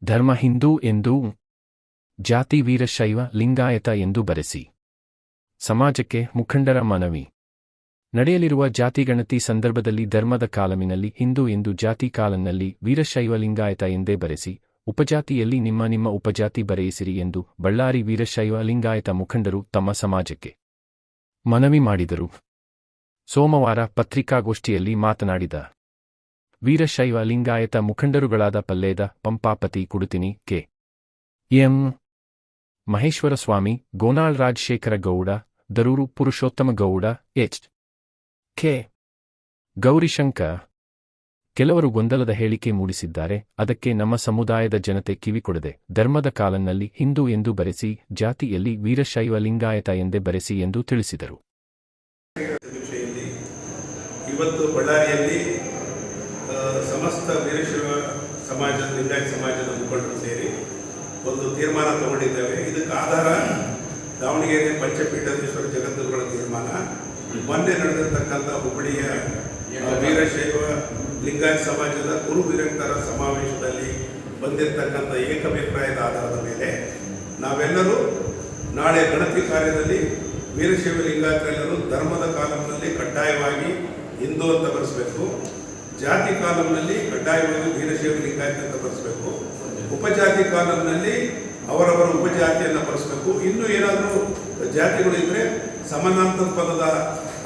ಧರ್ಮ ಹಿಂದೂ ಎಂದು, ಜಾತಿ ವೀರಶೈವ ಲಿಂಗಾಯತ ಎಂದು ಬರೆಸಿ. ಸಮಾಜಕ್ಕೆ ಮುಖಂಡರ ಮನವಿ. ನಡೆಯಲಿರುವ ಜಾತಿಗಣತಿ ಸಂದರ್ಭದಲ್ಲಿ ಧರ್ಮದ ಕಾಲಮಿನಲ್ಲಿ ಹಿಂದೂ ಎಂದು, ಜಾತಿ ಕಾಲಂನಲ್ಲಿ ವೀರಶೈವ ಲಿಂಗಾಯತ ಎಂದೇ ಬರೆಸಿ, ಉಪಜಾತಿಯಲ್ಲಿ ನಿಮ್ಮ ಉಪಜಾತಿ ಬರೆಯಿಸಿರಿ ಎಂದು ಬಳ್ಳಾರಿ ವೀರಶೈವ ಲಿಂಗಾಯತ ಮುಖಂಡರು ತಮ್ಮ ಸಮಾಜಕ್ಕೆ ಮನವಿ ಮಾಡಿದರು. ಸೋಮವಾರ ಪತ್ರಿಕಾಗೋಷ್ಠಿಯಲ್ಲಿ ಮಾತನಾಡಿದ ವೀರಶೈವ ಲಿಂಗಾಯತ ಮುಖಂಡರುಗಳಾದ ಪಲ್ಲೇದ ಪಂಪಾಪತಿ ಕುಡುತಿನಿ, ಕೆ. ಎಂ. ಮಹೇಶ್ವರಸ್ವಾಮಿ, ಗೋನಾಳ್ ರಾಜಶೇಖರ ಗೌಡ, ದರೂರು ಪುರುಷೋತ್ತಮ ಗೌಡ, ಎಚ್. ಕೆ. ಗೌರಿಶಂಕರ್ ಕೆಲವರು ಗೊಂದಲದ ಹೇಳಿಕೆ ಮೂಡಿಸಿದ್ದಾರೆ. ಅದಕ್ಕೆ ನಮ್ಮ ಸಮುದಾಯದ ಜನತೆ ಕಿವಿಕೊಡದೆ ಧರ್ಮದ ಕಾಲಂನಲ್ಲಿ ಹಿಂದೂ ಎಂದು ಬರೆಸಿ, ಜಾತಿಯಲ್ಲಿ ವೀರಶೈವ ಲಿಂಗಾಯತ ಎಂದೇ ಬರೆಸಿ ಎಂದು ತಿಳಿಸಿದರು. ಇವತ್ತು ಬಳ್ಳಾರಿಯಲ್ಲಿ ಸಮಸ್ತ ವೀರಶೈವ ಸಮಾಜ, ಲಿಂಗಾಯತ ಸಮಾಜದ ಮುಖಂಡರು ಸೇರಿ ಒಂದು ತೀರ್ಮಾನ ತಗೊಂಡಿದ್ದೇವೆ. ಇದಕ್ಕೆ ಆಧಾರ ದಾವಣಗೆರೆ ಪಂಚಪೀಠಾಧೀಶ್ವರ ಜಗದ್ಗುರುಗಳ ತೀರ್ಮಾನ, ಮೊನ್ನೆ ನಡೆದಿರ್ತಕ್ಕಂಥ ಹುಬ್ಬಳ್ಳಿಯ ವೀರಶೈವ ಲಿಂಗಾಯತ ಸಮಾಜದ ಗುರು ವಿರಕ್ತರ ಸಮಾವೇಶದಲ್ಲಿ ಬಂದಿರತಕ್ಕಂಥ ಏಕಾಭಿಪ್ರಾಯದ ಆಧಾರದ ಮೇಲೆ ನಾವೆಲ್ಲರೂ ನಾಳೆ ಗಣತಿ ಕಾರ್ಯದಲ್ಲಿ ವೀರಶೈವ ಲಿಂಗಾಯತರೆಲ್ಲರೂ ಧರ್ಮದ ಕಾಲಂನಲ್ಲಿ ಕಡ್ಡಾಯವಾಗಿ ಹಿಂದೂ ಅಂತ ಬರೆಸಬೇಕು, ಜಾತಿ ಕಾಲಂನಲ್ಲಿ ಕಡ್ಡಾಯವಾಗಿ ವೀರಶೈವ ಲಿಂಗಾಯತ ಅಂತ ಬರೆಸಬೇಕು, ಉಪಜಾತಿ ಕಾಲಂನಲ್ಲಿ ಅವರವರ ಉಪಜಾತಿಯನ್ನು ಬರೆಸಬೇಕು. ಇನ್ನೂ ಏನಾದರೂ ಜಾತಿಗಳು ಇದ್ದರೆ ಸಮಾನಾಂತರ ಪದದ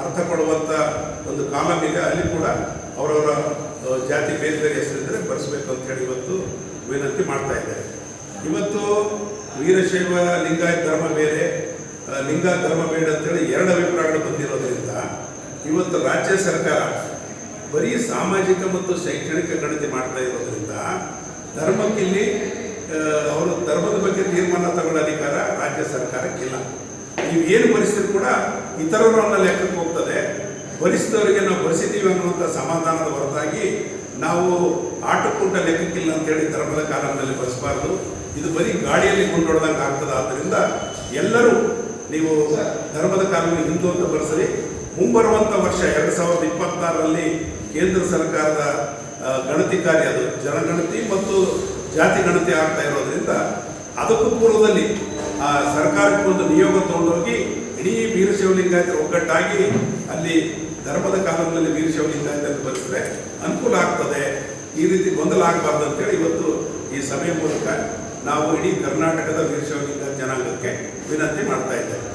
ಅರ್ಥ ಕೊಡುವಂಥ ಒಂದು ಕಾಲಂ ಇದೆ, ಅಲ್ಲಿ ಕೂಡ ಅವರವರ ಜಾತಿ ಬೇರೆ ಬೇರೆ ಹೆಸರಿದ್ದರೆ ಬರೆಸಬೇಕು ಅಂತ ಹೇಳಿ ಇವತ್ತು ವಿನಂತಿ ಮಾಡ್ತಾ ಇದ್ದಾರೆ. ಇವತ್ತು ವೀರಶೈವ ಲಿಂಗಾಯತ ಧರ್ಮ ಬೇರೆ, ಲಿಂಗ ಧರ್ಮ ಬೇಡ ಅಂತೇಳಿ ಎರಡು ಅಭಿಪ್ರಾಯಗಳು ಬಂದಿರೋದ್ರಿಂದ ಇವತ್ತು ರಾಜ್ಯ ಸರ್ಕಾರ ಬರೀ ಸಾಮಾಜಿಕ ಮತ್ತು ಶೈಕ್ಷಣಿಕ ಗಣತಿ ಮಾಡ್ತಾ ಇರೋದ್ರಿಂದ ಧರ್ಮಕ್ಕಿಲ್ಲಿ ಅವರು ಧರ್ಮದ ಬಗ್ಗೆ ತೀರ್ಮಾನ ತಗೊಳ್ಳೋ ಅಧಿಕಾರ ರಾಜ್ಯ ಸರ್ಕಾರಕ್ಕಿಲ್ಲ. ನೀವು ಏನು ಭರಿಸಿದ್ರು ಕೂಡ ಇತರರನ್ನ ಲೆಕ್ಕಕ್ಕೆ ಹೋಗ್ತದೆ. ಭರಿಸಿದವರಿಗೆ ನಾವು ಭರಿಸಿದ್ದೀವಿ ಅನ್ನುವಂಥ ಸಮಾಧಾನದ ಹೊರತಾಗಿ ನಾವು ಆಟಕ್ಕೂಟ ಲೆಕ್ಕಕ್ಕಿಲ್ಲ ಅಂತೇಳಿ ಧರ್ಮದ ಕಾಲದಲ್ಲಿ ಭರಿಸಬಾರ್ದು. ಇದು ಬರೀ ಗಾಳಿಯಲ್ಲಿ ಕೊಂಡೊಡ್ದಂಗೆ ಆಗ್ತದೆ. ಆದ್ದರಿಂದ ಎಲ್ಲರೂ ನೀವು ಧರ್ಮದ ಕಾಲದಲ್ಲಿ ಹಿಂದೂ ಅಂತ ಬರೆಸ್ರಿ. ಮುಂಬರುವಂಥ ವರ್ಷ 2026ರಲ್ಲಿ ಕೇಂದ್ರ ಸರ್ಕಾರದ ಗಣತಿ ಕಾರ್ಯ, ಅದು ಜನಗಣತಿ ಮತ್ತು ಜಾತಿ ಗಣತಿ ಆಗ್ತಾ ಇರೋದ್ರಿಂದ ಅದಕ್ಕೂ ಪೂರ್ವದಲ್ಲಿ ಸರ್ಕಾರಕ್ಕೆ ಒಂದು ನಿಯೋಗ ತಗೊಂಡೋಗಿ ಇಡೀ ವೀರಶೈವ ಲಿಂಗಾಯತರ ಒಗ್ಗಟ್ಟಾಗಿ ಅಲ್ಲಿ ಧರ್ಮದ ಕಾಲದಲ್ಲಿ ವೀರಶೈವ ಲಿಂಗಾಯತ ಅಂತ ಬರೆಸಿದ್ರೆ ಅನುಕೂಲ ಆಗ್ತದೆ. ಈ ರೀತಿ ಗೊಂದಲ ಆಗಬಾರ್ದು ಅಂತೇಳಿ ಇವತ್ತು ಈ ಸಭೆಯ ಮೂಲಕ ನಾವು ಇಡೀ ಕರ್ನಾಟಕದ ವೀರಶೈವ ಲಿಂಗಾಯತ ಜನಾಂಗಕ್ಕೆ ವಿನಂತಿ ಮಾಡ್ತಾ ಇದ್ದೇವೆ.